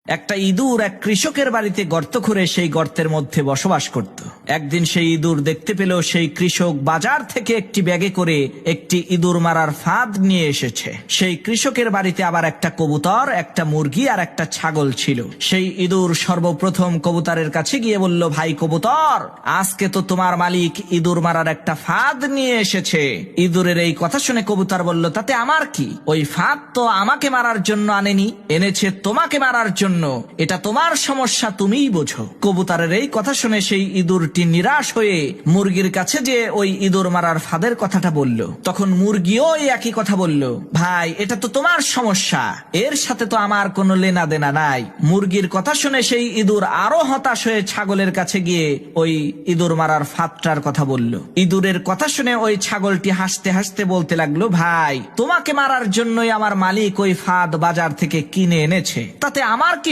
একটা ইঁদুর এক কৃষকের বাড়িতে গর্ত করে সেই গর্তের মধ্যে বসবাস করত। একদিন সেই ইঁদুর দেখতে পেল সেই কৃষক বাজার থেকে একটি ব্যাগে করে একটি ইঁদুর মারার ফাঁদ নিয়ে এসেছে। সেই কৃষকের বাড়িতে আবার একটা কবুতর, একটা মুরগি আর একটা ছাগল ছিল। সেই ইঁদুর সর্বপ্রথম কবুতরের কাছে গিয়ে বলল, ভাই কবুতর, আজকে তো তোমার মালিক ইঁদুর মারার একটা ফাঁদ নিয়ে এসেছে। ইঁদুরের এই কথা শুনে কবুতর বলল, তাতে আমার কি? ওই ফাঁদ তো আমাকে মারার জন্য আনেনি, এনেছে তোমাকে মারার জন্য। এটা তোমার সমস্যা, তুমিই বোঝো। কবুতরের এই কথা শুনে সেই ইঁদুরটি নিরাশ হয়ে মুরগির কাছে যে ওই ইঁদুর মারার ফাঁদের কথাটা বলল। তখন মুরগিও এই একই কথা বলল, ভাই এটা তো তোমার সমস্যা, এর সাথে তো আমার কোনো লেনা দেনা নাই। মুরগির কথা শুনে সেই ইঁদুর আরো হতাশ হয়ে ছাগলের কাছে গিয়ে ওই ইঁদুর মারার ফাঁদটার কথা বলল। ইঁদুরের কথা শুনে ওই ছাগলটি হাসতে হাসতে বলতে লাগলো, ভাই তোমাকে মারার জন্যই আমার মালিক ওই ফাঁদ বাজার থেকে কিনে এনেছে, তাতে আমার